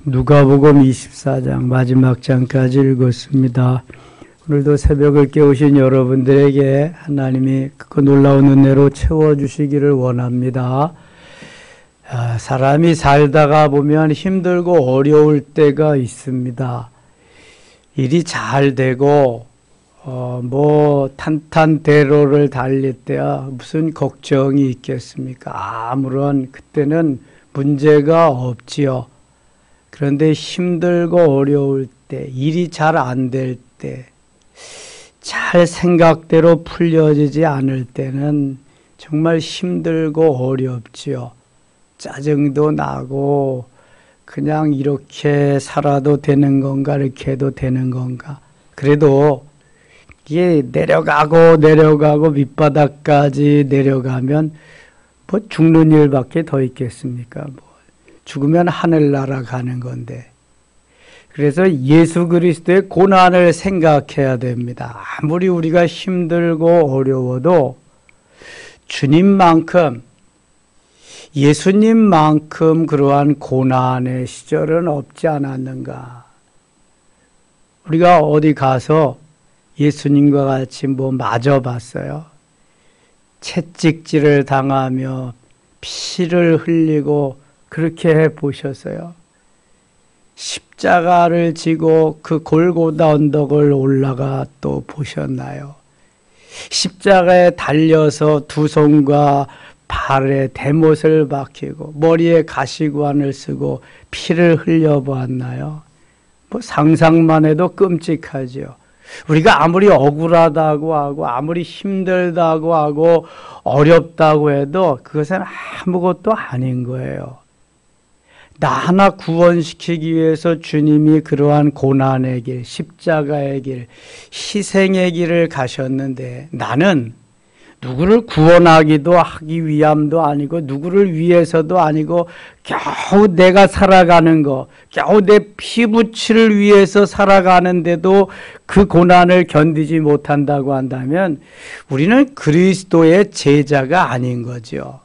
누가복음 24장 마지막 장까지 읽었습니다. 오늘도 새벽을 깨우신 여러분들에게 하나님이 그 놀라운 은혜로 채워주시기를 원합니다. 사람이 살다가 보면 힘들고 어려울 때가 있습니다. 일이 잘 되고 탄탄대로를 달릴 때야 무슨 걱정이 있겠습니까? 아무런 그때는 문제가 없지요. 그런데 힘들고 어려울 때, 일이 잘 안 될 때, 잘 생각대로 풀려지지 않을 때는 정말 힘들고 어렵지요. 짜증도 나고 그냥 이렇게 살아도 되는 건가 이렇게 해도 되는 건가. 그래도 이게 내려가고 밑바닥까지 내려가면 뭐 죽는 일밖에 더 있겠습니까? 죽으면 하늘나라 가는 건데. 그래서 예수 그리스도의 고난을 생각해야 됩니다. 아무리 우리가 힘들고 어려워도 주님만큼, 예수님만큼 그러한 고난의 시절은 없지 않았는가. 우리가 어디 가서 예수님과 같이 맞아봤어요. 채찍질을 당하며 피를 흘리고 그렇게 해보셨어요. 십자가를 지고 그 골고다 언덕을 올라가 또 보셨나요? 십자가에 달려서 두 손과 발에 대못을 박히고 머리에 가시관을 쓰고 피를 흘려보았나요? 상상만 해도 끔찍하죠. 우리가 아무리 억울하다고 하고 아무리 힘들다고 하고 어렵다고 해도 그것은 아무것도 아닌 거예요. 나 하나 구원시키기 위해서 주님이 그러한 고난의 길, 십자가의 길, 희생의 길을 가셨는데 나는 누구를 구원하기도 하기 위함도 아니고 누구를 위해서도 아니고 겨우 내가 살아가는 거, 겨우 내 피부치를 위해서 살아가는데도 그 고난을 견디지 못한다고 한다면 우리는 그리스도의 제자가 아닌 거죠.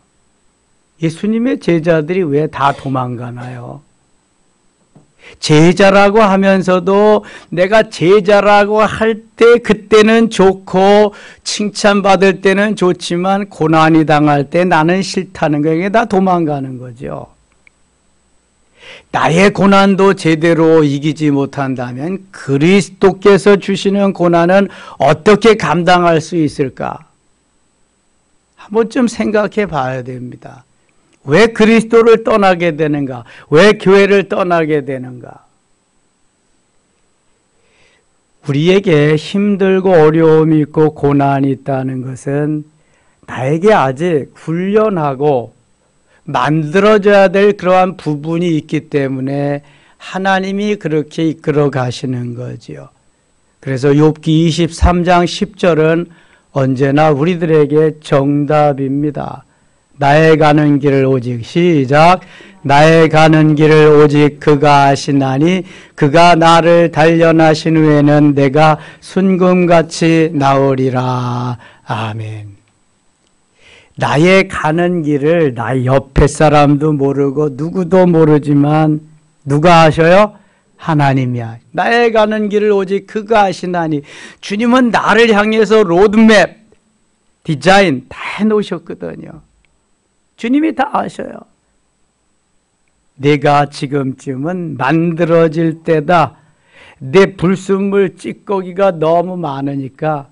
예수님의 제자들이 왜 다 도망가나요? 제자라고 하면서도 내가 제자라고 할 때 그때는 좋고 칭찬받을 때는 좋지만 고난이 당할 때 나는 싫다는 거예요. 이게 다 도망가는 거죠. 나의 고난도 제대로 이기지 못한다면 그리스도께서 주시는 고난은 어떻게 감당할 수 있을까? 한 번쯤 생각해 봐야 됩니다. 왜 그리스도를 떠나게 되는가? 왜 교회를 떠나게 되는가? 우리에게 힘들고 어려움이 있고 고난이 있다는 것은 나에게 아직 훈련하고 만들어져야 될 그러한 부분이 있기 때문에 하나님이 그렇게 이끌어 가시는 거지요. 그래서 욥기 23장 10절은 언제나 우리들에게 정답입니다. 나의 가는 길을 오직 시작. 나의 가는 길을 오직 그가 아시나니 그가 나를 단련하신 후에는 내가 순금같이 나으리라. 아멘. 나의 가는 길을 나의 옆에 사람도 모르고 누구도 모르지만 누가 아셔요? 하나님이야. 나의 가는 길을 오직 그가 아시나니 주님은 나를 향해서 로드맵, 디자인 다 해놓으셨거든요. 주님이 다 아셔요. 내가 지금쯤은 만들어질 때다. 내 불순물 찌꺼기가 너무 많으니까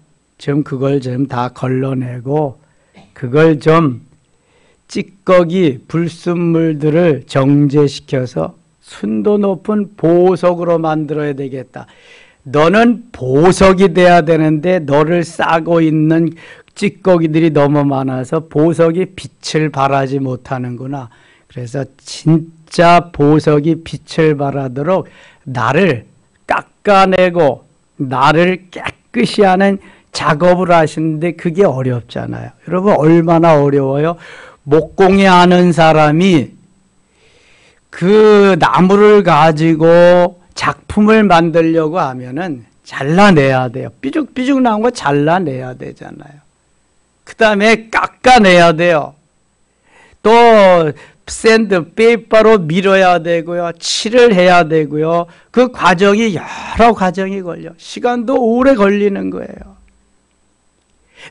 그걸 좀 다 걸러내고 그걸 좀 찌꺼기 불순물들을 정제시켜서 순도 높은 보석으로 만들어야 되겠다. 너는 보석이 돼야 되는데 너를 싸고 있는 찌꺼기들이 너무 많아서 보석이 빛을 발하지 못하는구나. 그래서 진짜 보석이 빛을 발하도록 나를 깎아내고 나를 깨끗이 하는 작업을 하시는데 그게 어렵잖아요. 여러분 얼마나 어려워요? 목공이 아는 사람이 그 나무를 가지고 작품을 만들려고 하면은 잘라내야 돼요. 삐죽삐죽 나온 거 잘라내야 되잖아요. 그 다음에 깎아내야 돼요. 또 샌드 페이퍼로 밀어야 되고요. 칠을 해야 되고요. 그 과정이 여러 과정이 걸려. 시간도 오래 걸리는 거예요.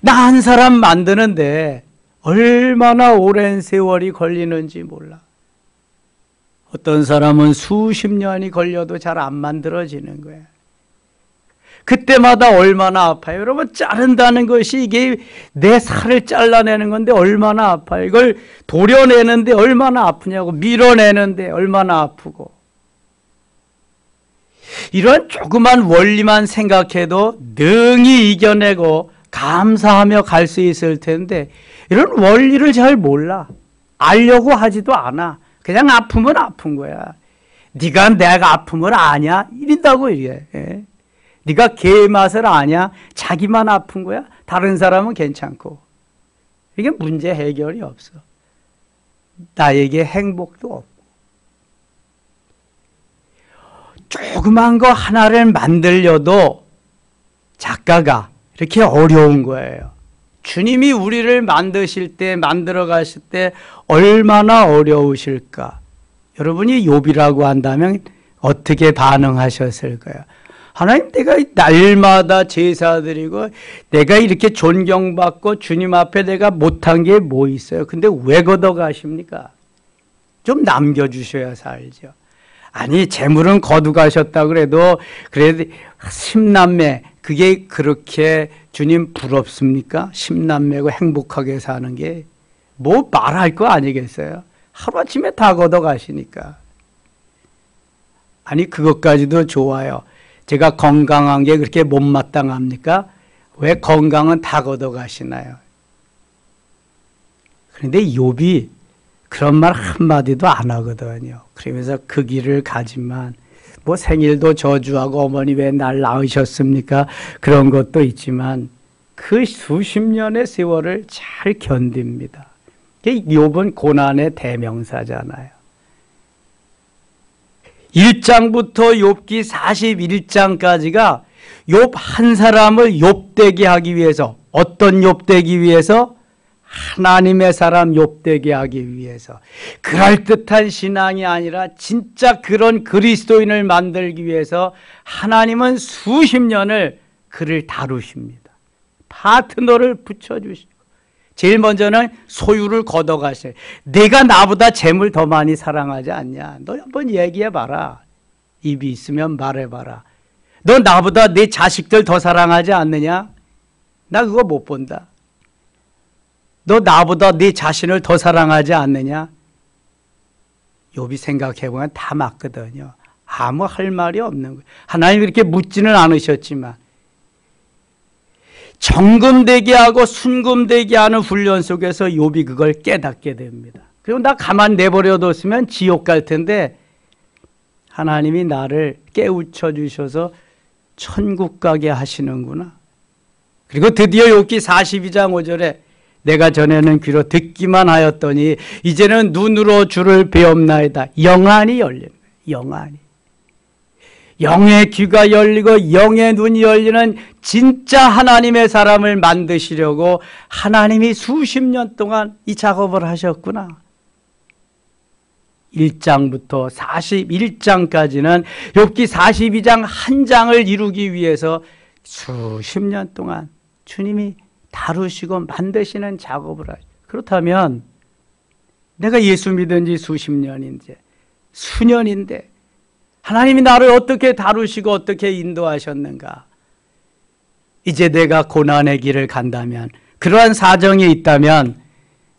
나 한 사람 만드는데 얼마나 오랜 세월이 걸리는지 몰라. 어떤 사람은 수십 년이 걸려도 잘 안 만들어지는 거예요. 그때마다 얼마나 아파요. 여러분, 자른다는 것이 이게 내 살을 잘라내는 건데 얼마나 아파요. 이걸 도려내는데 얼마나 아프냐고, 밀어내는데 얼마나 아프고. 이런 조그만 원리만 생각해도 능히 이겨내고 감사하며 갈 수 있을 텐데 이런 원리를 잘 몰라. 알려고 하지도 않아. 그냥 아프면 아픈 거야. 네가 내가 아픔을 아냐? 이런다고 이래. 네가 개의 맛을 아냐? 자기만 아픈 거야? 다른 사람은 괜찮고. 이게 문제 해결이 없어. 나에게 행복도 없고. 조그만 거 하나를 만들려도 작가가 이렇게 어려운 거예요. 주님이 우리를 만드실 때, 만들어 가실 때 얼마나 어려우실까? 여러분이 욥이라고 한다면 어떻게 반응하셨을까요? 하나님, 내가 날마다 제사 드리고 내가 이렇게 존경받고 주님 앞에 내가 못한 게 뭐 있어요? 근데 왜 걷어가십니까? 좀 남겨주셔야 살죠. 아니, 재물은 거두가셨다 그래도 10남매, 그게 그렇게 주님 부럽습니까? 10남매고 행복하게 사는 게 뭐 말할 거 아니겠어요? 하루아침에 다 걷어가시니까. 아니, 그것까지도 좋아요. 제가 건강한 게 그렇게 못마땅합니까? 왜 건강은 다 걷어가시나요? 그런데 욥이 그런 말 한마디도 안 하거든요. 그러면서 그 길을 가지만 뭐 생일도 저주하고 어머니 왜 날 낳으셨습니까? 그런 것도 있지만 그 수십 년의 세월을 잘 견딥니다. 욥은 고난의 대명사잖아요. 1장부터 욥기 41장까지가 욥 한 사람을 욥되게 하기 위해서, 어떤 욥되기 위해서? 하나님의 사람 욥되게 하기 위해서. 그럴듯한 신앙이 아니라 진짜 그런 그리스도인을 만들기 위해서 하나님은 수십 년을 그를 다루십니다. 파트너를 붙여주시고 제일 먼저는 소유를 걷어가세요. 내가 나보다 재물 더 많이 사랑하지 않냐? 너 한번 얘기해봐라. 입이 있으면 말해봐라. 너 나보다 내 자식들 더 사랑하지 않느냐? 나 그거 못 본다. 너 나보다 네 자신을 더 사랑하지 않느냐? 욥이 생각해보면 다 맞거든요. 아무 할 말이 없는 거예요. 하나님이 그렇게 묻지는 않으셨지만 정금되게 하고 순금되게 하는 훈련 속에서 욥이 그걸 깨닫게 됩니다. 그리고 나 가만 내버려뒀으면 지옥 갈 텐데 하나님이 나를 깨우쳐 주셔서 천국 가게 하시는구나. 그리고 드디어 욥기 42장 5절에 내가 전에는 귀로 듣기만 하였더니 이제는 눈으로 주를 배옵나이다. 영안이 열린 거예요. 영안이. 영의 귀가 열리고 영의 눈이 열리는 진짜 하나님의 사람을 만드시려고 하나님이 수십 년 동안 이 작업을 하셨구나. 1장부터 41장까지는 욥기 42장 한 장을 이루기 위해서 수십 년 동안 주님이 다루시고 만드시는 작업을 하죠. 그렇다면 내가 예수 믿은 지 수십 년인데, 수년인데 하나님이 나를 어떻게 다루시고 어떻게 인도하셨는가? 이제 내가 고난의 길을 간다면, 그러한 사정이 있다면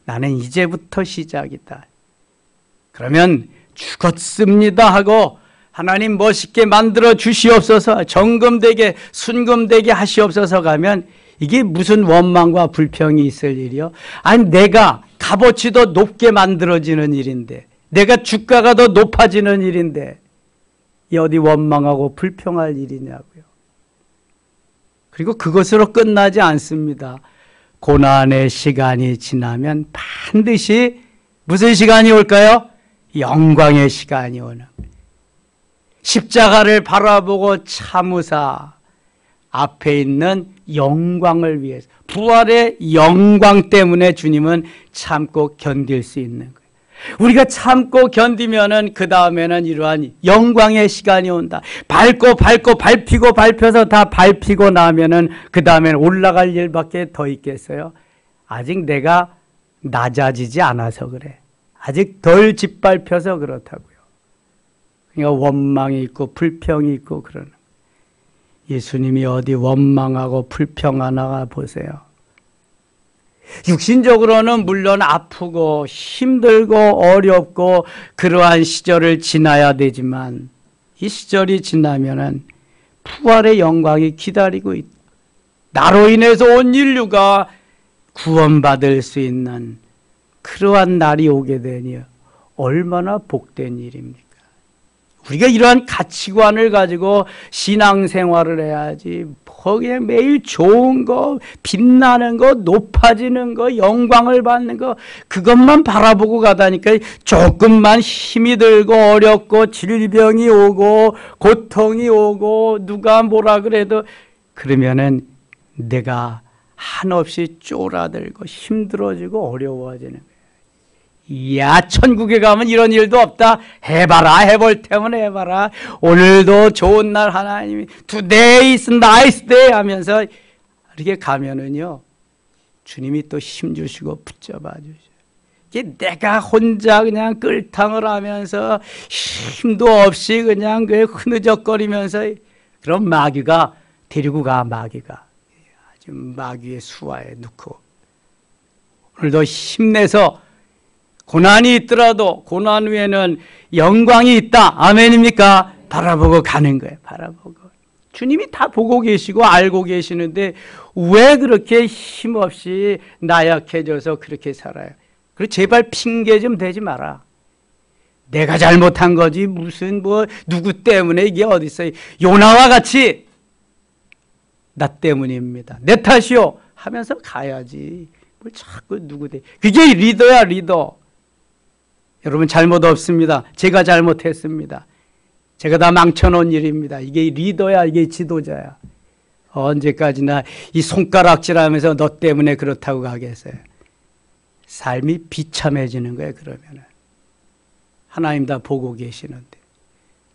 나는 이제부터 시작이다. 그러면 죽었습니다 하고 하나님 멋있게 만들어 주시옵소서, 정금되게 순금되게 하시옵소서 가면 이게 무슨 원망과 불평이 있을 일이요? 아니, 내가 값어치 더 높게 만들어지는 일인데, 내가 주가가 더 높아지는 일인데 이 어디 원망하고 불평할 일이냐고요. 그리고 그것으로 끝나지 않습니다. 고난의 시간이 지나면 반드시 무슨 시간이 올까요? 영광의 시간이 오는 거예요. 십자가를 바라보고 참으사 앞에 있는 영광을 위해서, 부활의 영광 때문에 주님은 참고 견딜 수 있는 거예요. 우리가 참고 견디면은 그 다음에는 이러한 영광의 시간이 온다. 밟고 밟히고 밟혀서 다 밟히고 나면은 그 다음에는 올라갈 일밖에 더 있겠어요? 아직 내가 낮아지지 않아서 그래. 아직 덜 짓밟혀서 그렇다고요. 그러니까 원망이 있고 불평이 있고 그러는. 예수님이 어디 원망하고 불평하나 보세요. 육신적으로는 물론 아프고 힘들고 어렵고 그러한 시절을 지나야 되지만 이 시절이 지나면은 부활의 영광이 기다리고 있다. 나로 인해서 온 인류가 구원받을 수 있는 그러한 날이 오게 되니 얼마나 복된 일입니까? 우리가 이러한 가치관을 가지고 신앙생활을 해야지. 거기에 매일 좋은 거, 빛나는 거, 높아지는 거, 영광을 받는 거 그것만 바라보고 가다니까 조금만 힘이 들고 어렵고 질병이 오고 고통이 오고 누가 뭐라 그래도 그러면은 내가 한없이 쫄아들고 힘들어지고 어려워지는 거예요. 이야, 천국에 가면 이런 일도 없다. 해봐라. 해볼 테면 해봐라. 오늘도 좋은 날 하나님이 Today is nice day 하면서 이렇게 가면은요, 주님이 또 힘주시고 붙잡아 주셔요. 이게 내가 혼자 그냥 끌탕을 하면서 힘도 없이 그냥 그 흐느적거리면서 그런 마귀가 데리고 가. 마귀가 아주 마귀의 수하에 넣고 오늘도 힘내서 고난이 있더라도 고난 후에는 영광이 있다. 아멘입니까? 바라보고 가는 거예요. 바라보고. 주님이 다 보고 계시고 알고 계시는데 왜 그렇게 힘없이 나약해져서 그렇게 살아요? 그리고 제발 핑계 좀 대지 마라. 내가 잘못한 거지 무슨 뭐 누구 때문에 이게 어디 있어요. 요나와 같이 나 때문입니다. 내 탓이요 하면서 가야지. 뭘 자꾸 누구 대. 그게 리더야 리더. 여러분 잘못 없습니다. 제가 잘못했습니다. 제가 다 망쳐놓은 일입니다. 이게 리더야. 이게 지도자야. 언제까지나 이 손가락질하면서 너 때문에 그렇다고 가겠어요. 삶이 비참해지는 거예요. 그러면은 하나님 다 보고 계시는데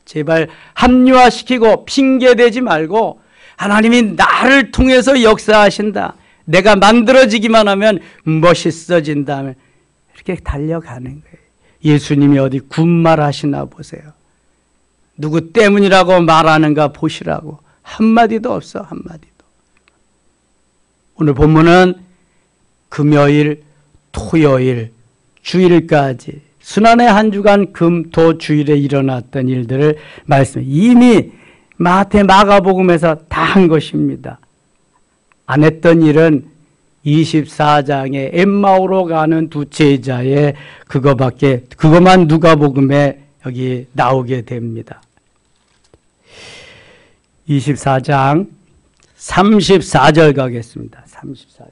제발 합리화시키고 핑계대지 말고 하나님이 나를 통해서 역사하신다. 내가 만들어지기만 하면 멋있어진다면 이렇게 달려가는 거예요. 예수님이 어디 군말 하시나 보세요. 누구 때문이라고 말하는가 보시라고. 한마디도 없어. 한마디도. 오늘 본문은 금요일, 토요일, 주일까지 순환의 한 주간 금, 토, 주일에 일어났던 일들을 말씀해. 이미 마태, 마가복음에서 다 한 것입니다. 안 했던 일은 24장에 엠마오로 가는 두 제자의 그것만 누가복음에 여기 나오게 됩니다. 24장 34절 가겠습니다. 34절.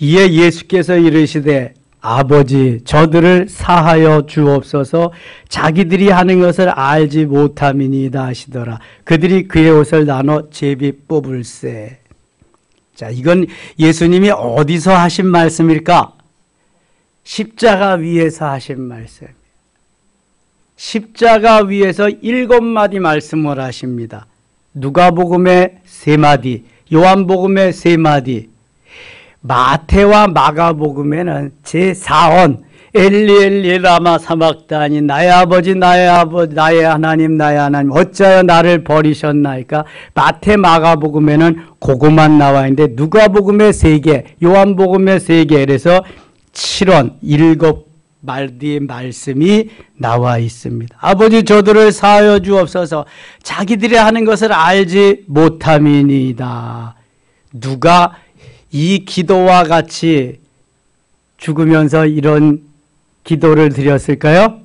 이에 예수께서 이르시되 아버지 저들을 사하여 주옵소서 자기들이 하는 것을 알지 못함이니이다 하시더라. 그들이 그의 옷을 나눠 제비 뽑을세. 자, 이건 예수님이 어디서 하신 말씀일까? 십자가 위에서 하신 말씀. 십자가 위에서 7마디 말씀을 하십니다. 누가복음의 3마디, 요한복음의 3마디, 마태와 마가복음에는 제4원 엘리 엘리 라마 사막다니 나의 아버지 나의 하나님 어찌하여 나를 버리셨나이까. 마태 마가복음에는 그것만 나와 있는데 누가복음의 3개 요한복음의 3개 그래서 7원 7마디의 말씀이 나와 있습니다. 아버지 저들을 사하여 주옵소서 자기들이 하는 것을 알지 못함이니이다. 누가 이 기도와 같이 죽으면서 이런 기도를 드렸을까요?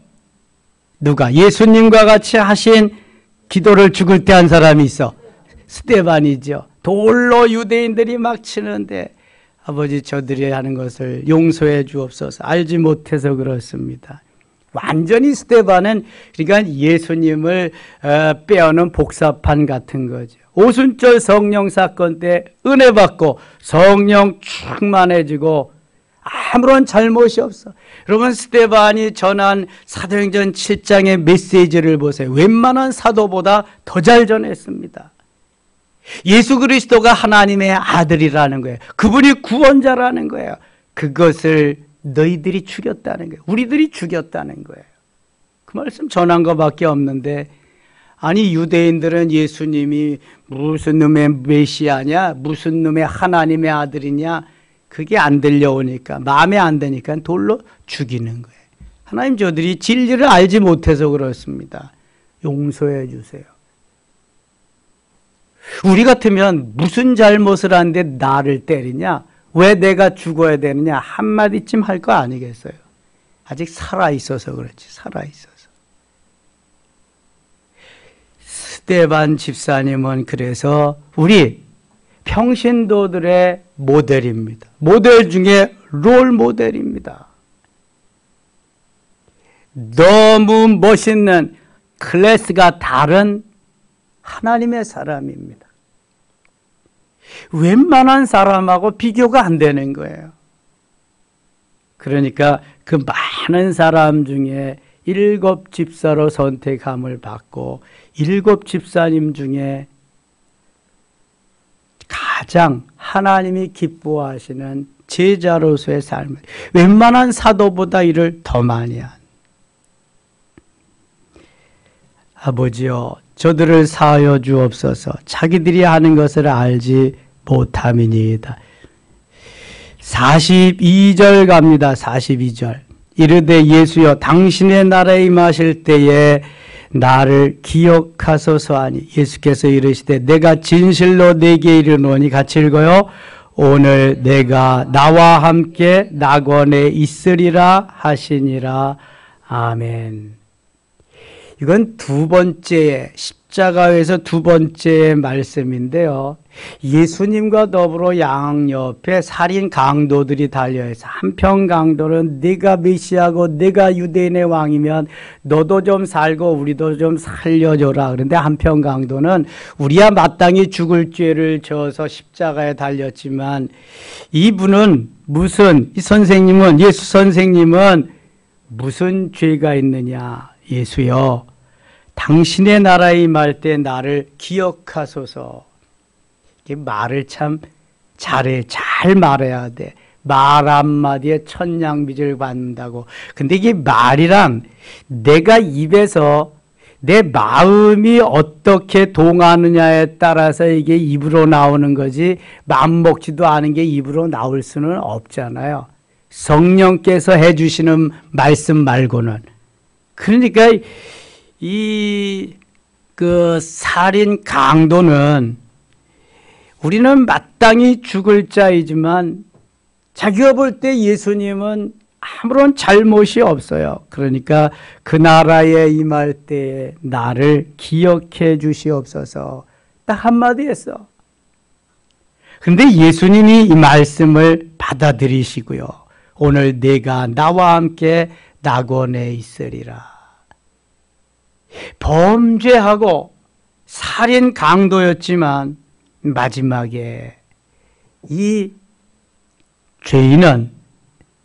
누가? 예수님과 같이 하신 기도를 죽을 때 한 사람이 있어. 스데반이죠. 돌로 유대인들이 막 치는데 아버지 저들이 하는 것을 용서해 주옵소서 알지 못해서 그렇습니다. 완전히 스데반은 그러니까 예수님을 빼어는 복사판 같은 거죠. 오순절 성령 사건 때 은혜 받고 성령 충만해지고 아무런 잘못이 없어. 여러분 스데반이 전한 사도행전 7장의 메시지를 보세요. 웬만한 사도보다 더 잘 전했습니다. 예수 그리스도가 하나님의 아들이라는 거예요. 그분이 구원자라는 거예요. 그것을 너희들이 죽였다는 거예요. 우리들이 죽였다는 거예요. 그 말씀 전한 것밖에 없는데, 아니 유대인들은 예수님이 무슨 놈의 메시아냐, 무슨 놈의 하나님의 아들이냐, 그게 안 들려오니까, 마음에 안 드니까 돌로 죽이는 거예요. 하나님, 저들이 진리를 알지 못해서 그렇습니다. 용서해 주세요. 우리 같으면 무슨 잘못을 하는데 나를 때리냐, 왜 내가 죽어야 되느냐 한마디쯤 할 거 아니겠어요? 아직 살아있어서 그렇지, 살아있어서. 스데반 집사님은 그래서 우리 평신도들의 모델입니다. 모델 중에 롤 모델입니다. 너무 멋있는 클래스가 다른 하나님의 사람입니다. 웬만한 사람하고 비교가 안 되는 거예요. 그러니까 그 많은 사람 중에 7 집사로 선택함을 받고 7 집사님 중에 가장 하나님이 기뻐하시는 제자로서의 삶을, 웬만한 사도보다 일을 더 많이 한 아버지여, 저들을 사하여 주옵소서. 자기들이 하는 것을 알지 못함이니이다. 42절 갑니다. 42절. 이르되 예수여, 당신의 나라에 임하실 때에 나를 기억하소서 하니, 예수께서 이르시되 내가 진실로 네게 이르노니, 같이 읽어요. 오늘 내가 나와 함께 낙원에 있으리라 하시니라. 아멘. 이건 두 번째, 십자가에서 두 번째 말씀인데요. 예수님과 더불어 양옆에 살인 강도들이 달려있어. 한편 강도는 네가 메시아고 네가 유대인의 왕이면 너도 좀 살고 우리도 좀 살려줘라. 그런데 한편 강도는 우리야 마땅히 죽을 죄를 져서 십자가에 달렸지만, 이분은 무슨, 이 선생님은, 예수 선생님은 무슨 죄가 있느냐. 예수여, 당신의 나라에 임할 때 나를 기억하소서. 이게 말을 참 잘해, 잘 말해야 돼. 말 한마디에 천냥빚을 받는다고. 근데 이게 말이란 내가 입에서 내 마음이 어떻게 동하느냐에 따라서 이게 입으로 나오는 거지, 마음 먹지도 않은 게 입으로 나올 수는 없잖아요. 성령께서 해주시는 말씀 말고는. 그러니까 그 살인 강도는 우리는 마땅히 죽을 자이지만 자기가 볼 때 예수님은 아무런 잘못이 없어요. 그러니까 그 나라에 임할 때에 나를 기억해 주시옵소서. 딱 한마디 했어. 그런데 예수님이 이 말씀을 받아들이시고요. 오늘 내가 나와 함께 낙원에 있으리라. 범죄하고 살인 강도였지만 마지막에 이 죄인은,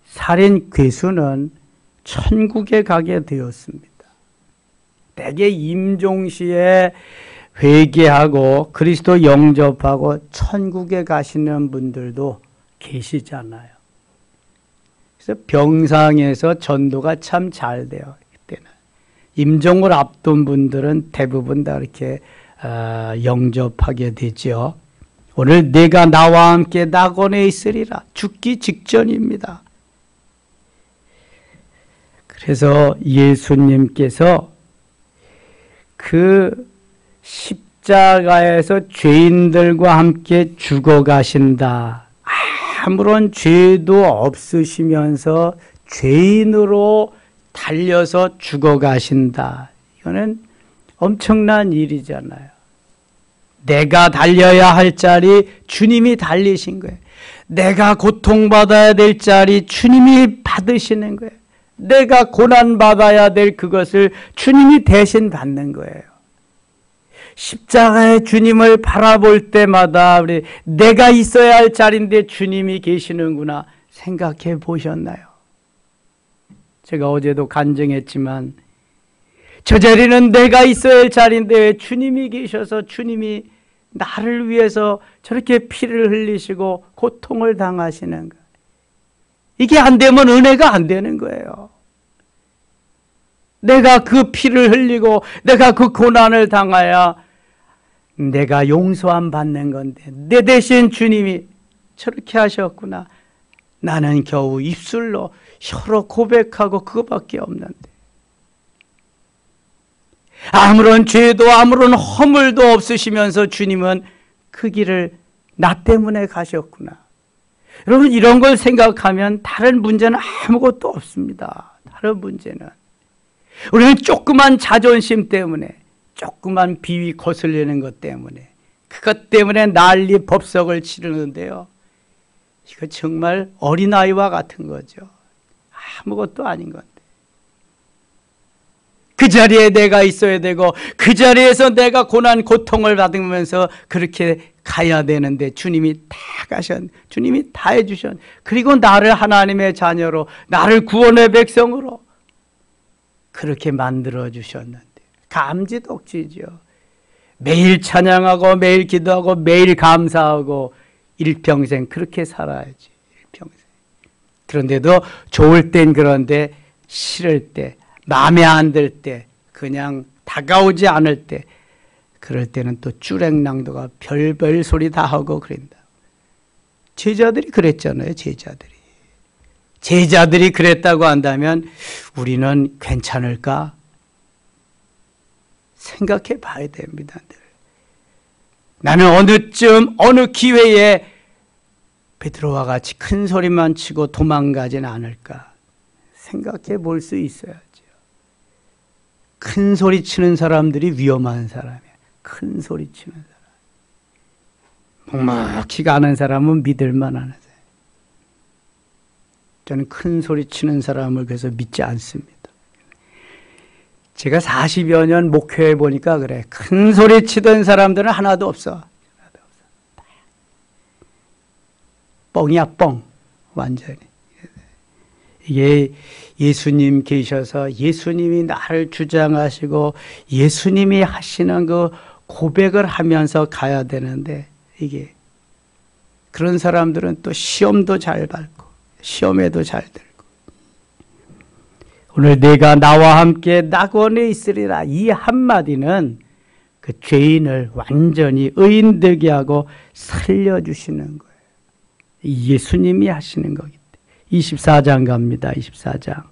살인 괴수는 천국에 가게 되었습니다. 대개 임종시에 회개하고 그리스도 영접하고 천국에 가시는 분들도 계시잖아요. 그래서 병상에서 전도가 참 잘 돼요. 그때는 임종을 앞둔 분들은 대부분 다 이렇게 영접하게 되죠. 오늘 내가 나와 함께 낙원에 있으리라. 죽기 직전입니다. 그래서 예수님께서 그 십자가에서 죄인들과 함께 죽어가신다. 아무런 죄도 없으시면서 죄인으로 달려서 죽어가신다. 이거는 엄청난 일이잖아요. 내가 달려야 할 자리 주님이 달리신 거예요. 내가 고통받아야 될 자리 주님이 받으시는 거예요. 내가 고난받아야 될 그것을 주님이 대신 받는 거예요. 십자가의 주님을 바라볼 때마다 우리 내가 있어야 할 자리인데 주님이 계시는구나 생각해 보셨나요? 제가 어제도 간증했지만 저 자리는 내가 있어야 할 자리인데 왜 주님이 계셔서 주님이 나를 위해서 저렇게 피를 흘리시고 고통을 당하시는가? 이게 안 되면 은혜가 안 되는 거예요. 내가 그 피를 흘리고 내가 그 고난을 당하여 내가 용서함 받는 건데 내 대신 주님이 저렇게 하셨구나. 나는 겨우 입술로 혀로 고백하고 그거밖에 없는데 아무런 죄도 아무런 허물도 없으시면서 주님은 그 길을 나 때문에 가셨구나. 여러분 이런 걸 생각하면 다른 문제는 아무것도 없습니다. 다른 문제는 우리는 조그만 자존심 때문에 조그만 비위 거슬리는 것 때문에 그것 때문에 난리 법석을 치르는데요. 이거 정말 어린아이와 같은 거죠. 아무것도 아닌 건데. 그 자리에 내가 있어야 되고 그 자리에서 내가 고난 고통을 받으면서 그렇게 가야 되는데 주님이 다 주님이 다 해주셨. 그리고 나를 하나님의 자녀로 나를 구원의 백성으로 그렇게 만들어 주셨는데 감지덕지죠. 매일 찬양하고 매일 기도하고 매일 감사하고 일평생 그렇게 살아야지. 일평생. 그런데도 좋을 땐 그런데 싫을 때 마음에 안 들 때 그냥 다가오지 않을 때 그럴 때는 또 쭈랭낭도가 별별 소리 다 하고 그런다. 제자들이 그랬잖아요. 제자들이 그랬다고 한다면 우리는 괜찮을까? 생각해 봐야 됩니다. 나는 어느쯤 어느 기회에 베드로와 같이 큰 소리만 치고 도망가진 않을까? 생각해 볼 수 있어야죠. 큰 소리 치는 사람들이 위험한 사람이에요. 큰 소리 치는 사람. 묵묵히 가는 사람은 믿을 만한 사람. 저는 큰 소리 치는 사람을 그래서 믿지 않습니다. 제가 40여 년 목회해 보니까 그래. 큰 소리 치던 사람들은 하나도 없어. 뻥이야, 뻥. 완전히. 이게 예수님 계셔서 예수님이 나를 주장하시고 예수님이 하시는 그 고백을 하면서 가야 되는데 이게 그런 사람들은 또 시험도 잘 밟고 시험에도 잘 들고 오늘 내가 나와 함께 낙원에 있으리라 이 한마디는 그 죄인을 완전히 의인되게 하고 살려주시는 거예요. 예수님이 하시는 거기 때문에 24장 갑니다. 24장.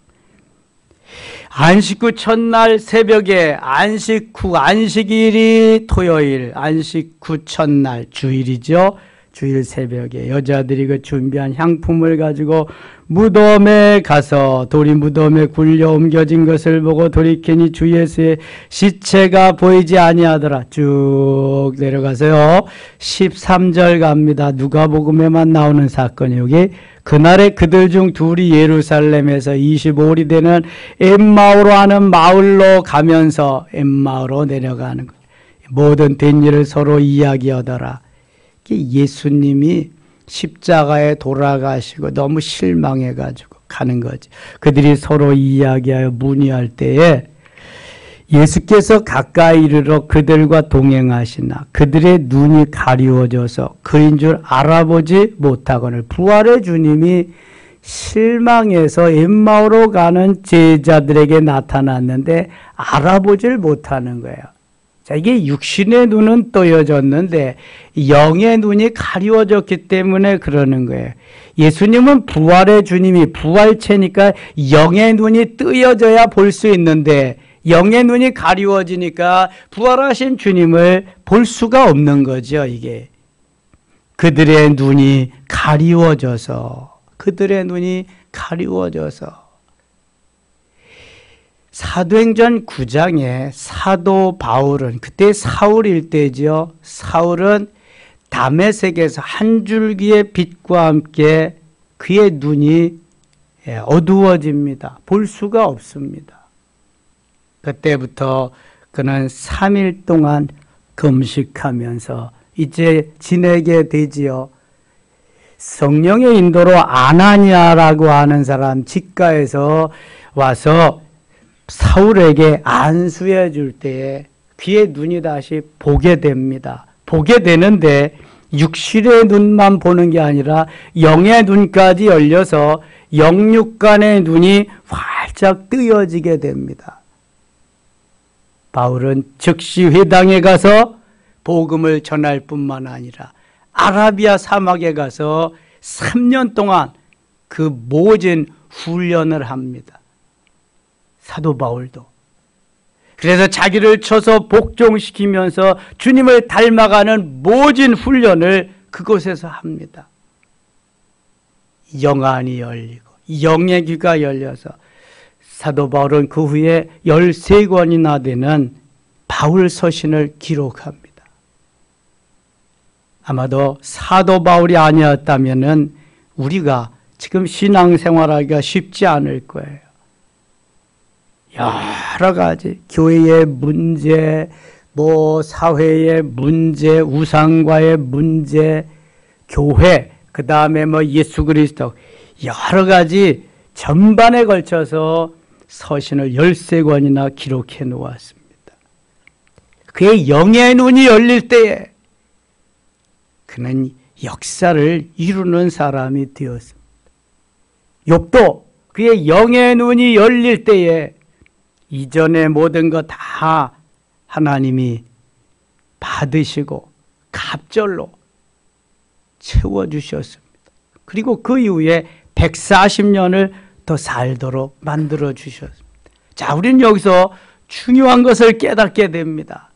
안식 후 첫날 새벽에 안식 후 안식일이 토요일 안식 후 첫날 주일이죠. 주일 새벽에 여자들이 그 준비한 향품을 가지고 무덤에 가서 돌이 무덤에 굴려 옮겨진 것을 보고 돌이키니 주 예수의 시체가 보이지 아니하더라. 쭉 내려가서요. 13절 갑니다. 누가복음에만 나오는 사건이 여기 그날에 그들 중 둘이 예루살렘에서 25일이 되는 엠마오로 하는 마을로 가면서 엠마오로 내려가는 거예요. 모든 된 일을 서로 이야기하더라. 예수님이 십자가에 돌아가시고 너무 실망해가지고 가는 거지. 그들이 서로 이야기하여 문의할 때에 예수께서 가까이 이르러 그들과 동행하시나 그들의 눈이 가리워져서 그인 줄 알아보지 못하거늘. 부활의 주님이 실망해서 엠마오로 가는 제자들에게 나타났는데 알아보질 못하는 거예요. 자, 이게 육신의 눈은 떠여졌는데 영의 눈이 가리워졌기 때문에 그러는 거예요. 예수님은 부활의 주님이 부활체니까 영의 눈이 뜨여져야 볼 수 있는데 영의 눈이 가리워지니까 부활하신 주님을 볼 수가 없는 거죠. 이게 그들의 눈이 가리워져서 사도행전 9장에 사도 바울은 그때 사울일 때죠. 사울은 다메섹에서 한 줄기의 빛과 함께 그의 눈이 어두워집니다. 볼 수가 없습니다. 그때부터 그는 3일 동안 금식하면서 이제 지내게 되지요. 성령의 인도로 아나니아라고 하는 사람 집가에서 와서 사울에게 안수해 줄 때에 그의 눈이 다시 보게 됩니다. 보게 되는데 육신의 눈만 보는 게 아니라 영의 눈까지 열려서 영육간의 눈이 활짝 뜨여지게 됩니다. 바울은 즉시 회당에 가서 복음을 전할 뿐만 아니라 아라비아 사막에 가서 3년 동안 그 모진 훈련을 합니다. 사도 바울도. 그래서 자기를 쳐서 복종시키면서 주님을 닮아가는 모진 훈련을 그곳에서 합니다. 영안이 열리고 영의 귀가 열려서 사도 바울은 그 후에 13권이나 되는 바울 서신을 기록합니다. 아마도 사도 바울이 아니었다면 우리가 지금 신앙생활하기가 쉽지 않을 거예요. 여러 가지 교회의 문제, 사회의 문제, 우상과의 문제, 교회, 그 다음에 예수 그리스도 여러 가지 전반에 걸쳐서 서신을 13권이나 기록해 놓았습니다. 그의 영의 눈이 열릴 때에 그는 역사를 이루는 사람이 되었습니다. 욥도 그의 영의 눈이 열릴 때에 이전의 모든 것 다 하나님이 받으시고 갑절로 채워주셨습니다. 그리고 그 이후에 140년을 더 살도록 만들어 주셨습니다. 자, 우리는 여기서 중요한 것을 깨닫게 됩니다.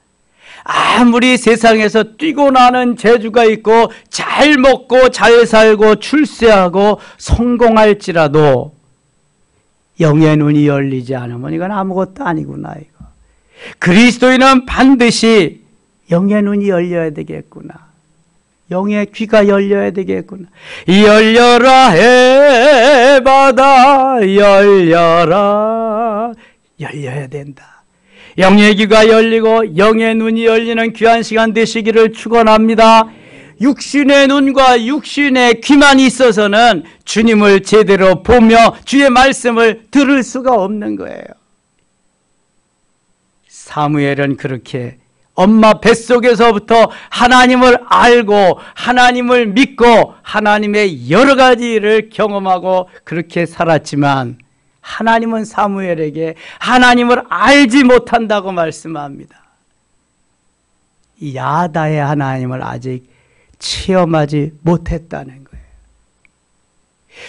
아무리 세상에서 뛰고 나는 재주가 있고 잘 먹고 잘 살고 출세하고 성공할지라도 영의 눈이 열리지 않으면 이건 아무것도 아니구나. 이거. 그리스도인은 반드시 영의 눈이 열려야 되겠구나. 영의 귀가 열려야 되겠구나. 열려라 해바다 열려라. 열려야 된다. 영의 귀가 열리고 영의 눈이 열리는 귀한 시간 되시기를 축원합니다. 육신의 눈과 육신의 귀만 있어서는 주님을 제대로 보며 주의 말씀을 들을 수가 없는 거예요. 사무엘은 그렇게 엄마 뱃속에서부터 하나님을 알고 하나님을 믿고 하나님의 여러 가지 일을 경험하고 그렇게 살았지만 하나님은 사무엘에게 하나님을 알지 못한다고 말씀합니다. 야다의 하나님을 아직 체험하지 못했다는 거예요.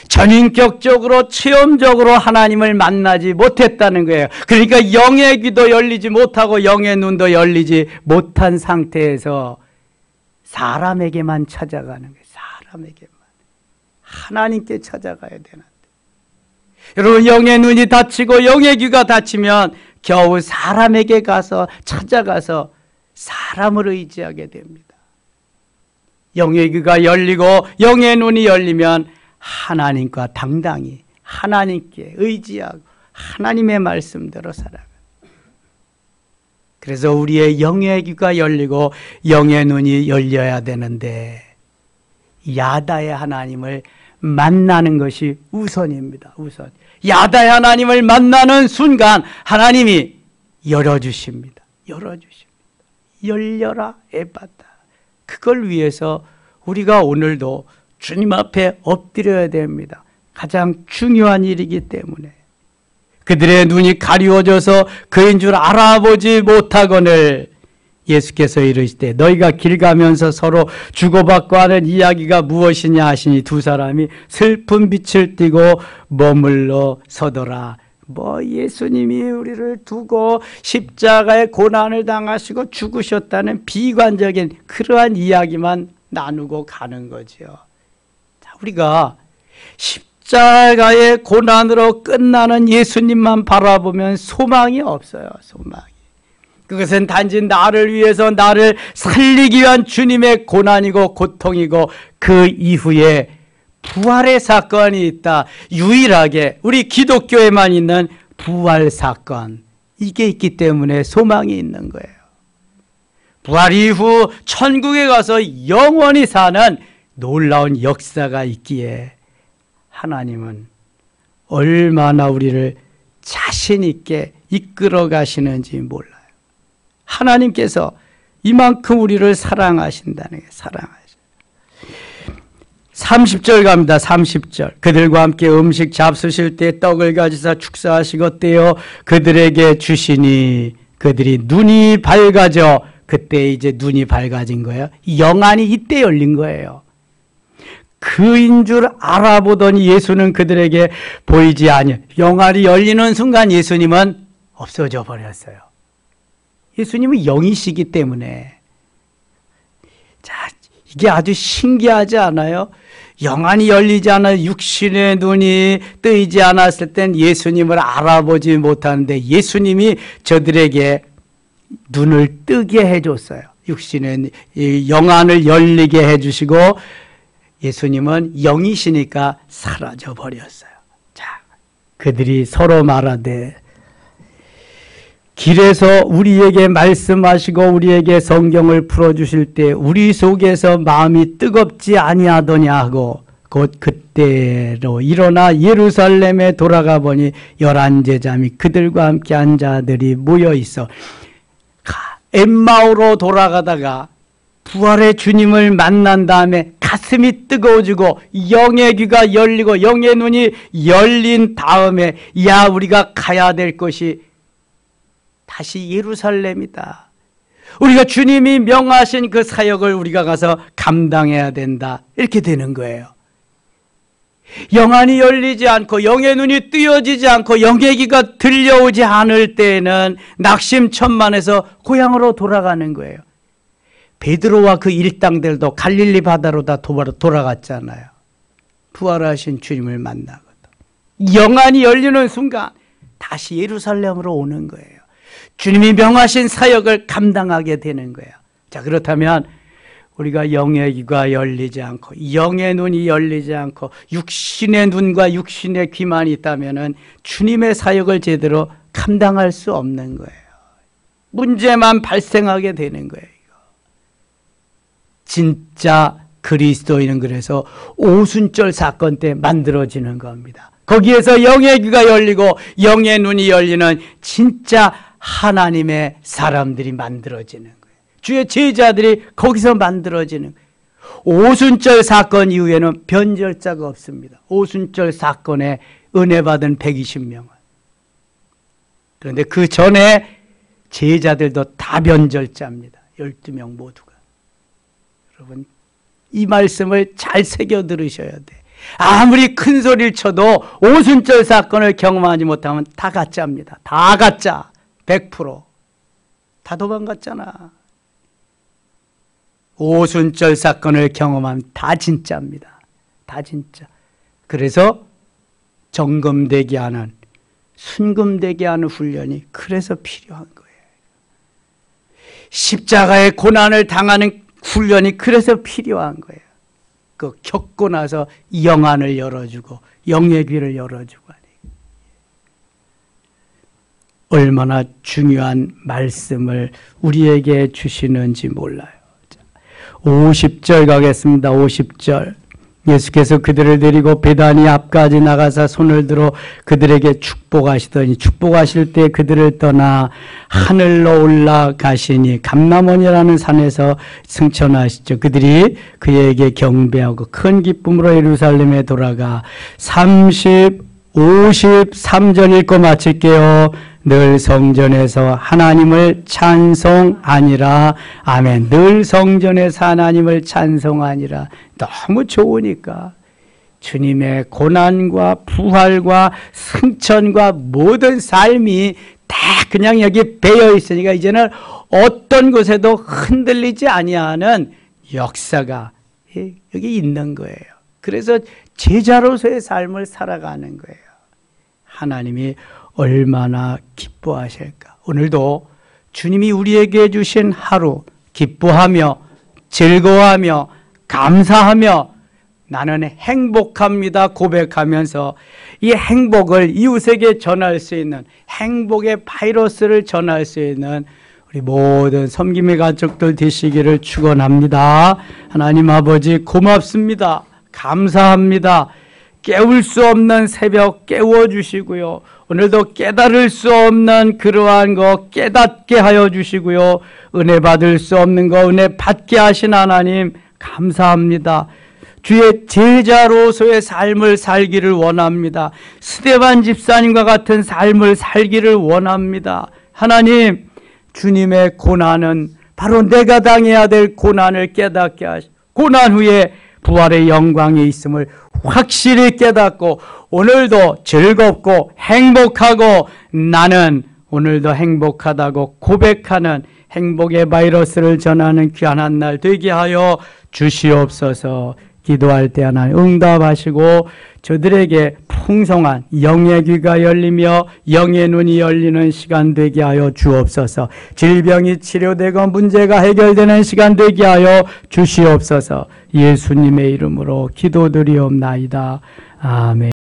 전인격적으로 체험적으로 하나님을 만나지 못했다는 거예요. 그러니까 영의 귀도 열리지 못하고 영의 눈도 열리지 못한 상태에서 사람에게만 찾아가는 거예요. 사람에게만. 하나님께 찾아가야 되는데. 여러분, 영의 눈이 닫히고 영의 귀가 닫히면 겨우 사람에게 가서 찾아가서 사람을 의지하게 됩니다. 영의 귀가 열리고 영의 눈이 열리면 하나님과 당당히 하나님께 의지하고 하나님의 말씀대로 살아가요. 그래서 우리의 영의 귀가 열리고 영의 눈이 열려야 되는데 야다의 하나님을 만나는 것이 우선입니다. 우선. 야다의 하나님을 만나는 순간 하나님이 열어주십니다. 열어주십니다. 열려라 에바다. 그걸 위해서 우리가 오늘도 주님 앞에 엎드려야 됩니다. 가장 중요한 일이기 때문에. 그들의 눈이 가리워져서 그인 줄 알아보지 못하거늘 예수께서 이르시되 너희가 길 가면서 서로 주고받고 하는 이야기가 무엇이냐 하시니 두 사람이 슬픈 빛을 띠고 머물러 서더라. 예수님이 우리를 두고 십자가의 고난을 당하시고 죽으셨다는 비관적인 그러한 이야기만 나누고 가는 거죠. 우리가 십자가의 고난으로 끝나는 예수님만 바라보면 소망이 없어요. 소망이. 그것은 단지 나를 위해서 나를 살리기 위한 주님의 고난이고 고통이고 그 이후에 부활의 사건이 있다. 유일하게 우리 기독교에만 있는 부활 사건. 이게 있기 때문에 소망이 있는 거예요. 부활 이후 천국에 가서 영원히 사는 놀라운 역사가 있기에 하나님은 얼마나 우리를 자신 있게 이끌어 가시는지 몰라요. 하나님께서 이만큼 우리를 사랑하신다는 게 사랑하셔요. 30절 갑니다. 30절. 그들과 함께 음식 잡수실 때 떡을 가지사 축사하시고 떼어 그들에게 주시니 그들이 눈이 밝아져. 그때 이제 눈이 밝아진 거예요. 영안이 이때 열린 거예요. 그인 줄 알아보더니 예수는 그들에게 보이지 아니하여. 영안이 열리는 순간 예수님은 없어져 버렸어요. 예수님은 영이시기 때문에. 자, 이게 아주 신기하지 않아요? 영안이 열리지 않아 육신의 눈이 뜨이지 않았을 땐 예수님을 알아보지 못하는데 예수님이 저들에게 눈을 뜨게 해줬어요. 육신의 영안을 열리게 해주시고 예수님은 영이시니까 사라져 버렸어요. 자, 그들이 서로 말하되 길에서 우리에게 말씀하시고 우리에게 성경을 풀어주실 때 우리 속에서 마음이 뜨겁지 아니하더냐 하고 곧 그때로 일어나 예루살렘에 돌아가 보니 11제자 및 그들과 함께 한 자들이 모여 있어. 엠마오로 돌아가다가 부활의 주님을 만난 다음에 가슴이 뜨거워지고 영의 귀가 열리고 영의 눈이 열린 다음에 야, 우리가 가야 될 것이 다시 예루살렘이다. 우리가 주님이 명하신 그 사역을 우리가 가서 감당해야 된다. 이렇게 되는 거예요. 영안이 열리지 않고 영의 눈이 뜨여지지 않고 영의 귀가 들려오지 않을 때에는 낙심천만해서 고향으로 돌아가는 거예요. 베드로와 그 일당들도 갈릴리 바다로 다 돌아갔잖아요. 부활하신 주님을 만나거든. 영안이 열리는 순간 다시 예루살렘으로 오는 거예요. 주님이 명하신 사역을 감당하게 되는 거예요. 자, 그렇다면 우리가 영의 귀가 열리지 않고 영의 눈이 열리지 않고 육신의 눈과 육신의 귀만 있다면 주님의 사역을 제대로 감당할 수 없는 거예요. 문제만 발생하게 되는 거예요. 진짜 그리스도인은 그래서 오순절 사건 때 만들어지는 겁니다. 거기에서 영의 귀가 열리고 영의 눈이 열리는 진짜 하나님의 사람들이 만들어지는 거예요. 주의 제자들이 거기서 만들어지는 거예요. 오순절 사건 이후에는 변절자가 없습니다. 오순절 사건에 은혜 받은 120명은. 그런데 그 전에 제자들도 다 변절자입니다. 12명 모두가. 여러분, 이 말씀을 잘 새겨 들으셔야 돼. 아무리 큰 소리를 쳐도 오순절 사건을 경험하지 못하면 다 가짜입니다. 다 가짜. 100%. 다 도망갔잖아. 오순절 사건을 경험하면 다 진짜입니다. 다 진짜. 그래서 정금되게 하는, 순금되게 하는 훈련이 그래서 필요한 거예요. 십자가의 고난을 당하는 훈련이 그래서 필요한 거예요. 그 겪고 나서 영안을 열어주고 영의 귀를 열어주고 하니 얼마나 중요한 말씀을 우리에게 주시는지 몰라요. 50절 가겠습니다. 50절. 예수께서 그들을 데리고 베다니 앞까지 나가사 손을 들어 그들에게 축복하시더니 축복하실 때 그들을 떠나 하늘로 올라가시니 감람원이라는 산에서 승천하시죠. 그들이 그에게 경배하고 큰 기쁨으로 예루살렘에 돌아가 53절 읽고 마칠게요. 늘 성전에서 하나님을 찬송하니라. 아멘. 늘 성전에서 하나님을 찬송하니라. 너무 좋으니까 주님의 고난과 부활과 승천과 모든 삶이 다 그냥 여기 배어 있으니까 이제는 어떤 곳에도 흔들리지 아니하는 역사가 여기 있는 거예요. 그래서 제자로서의 삶을 살아가는 거예요. 하나님이 얼마나 기뻐하실까. 오늘도 주님이 우리에게 주신 하루 기뻐하며 즐거워하며 감사하며 나는 행복합니다 고백하면서 이 행복을 이웃에게 전할 수 있는, 행복의 바이러스를 전할 수 있는 우리 모든 섬김의 가족들 되시기를 축원합니다. 하나님 아버지 고맙습니다. 감사합니다. 깨울 수 없는 새벽 깨워주시고요. 오늘도 깨달을 수 없는 그러한 거 깨닫게 하여 주시고요. 은혜 받을 수 없는 거 은혜 받게 하신 하나님 감사합니다. 주의 제자로서의 삶을 살기를 원합니다. 스데반 집사님과 같은 삶을 살기를 원합니다. 하나님, 주님의 고난은 바로 내가 당해야 될 고난을 깨닫게 하시고, 고난 후에 부활의 영광이 있음을 확실히 깨닫고 오늘도 즐겁고 행복하고 나는 오늘도 행복하다고 고백하는 행복의 바이러스를 전하는 귀한 날 되게 하여 주시옵소서. 기도할 때 하나님 응답하시고 저들에게 풍성한 영의 귀가 열리며 영의 눈이 열리는 시간 되게 하여 주옵소서. 질병이 치료되고 문제가 해결되는 시간 되게 하여 주시옵소서. 예수님의 이름으로 기도드리옵나이다. 아멘.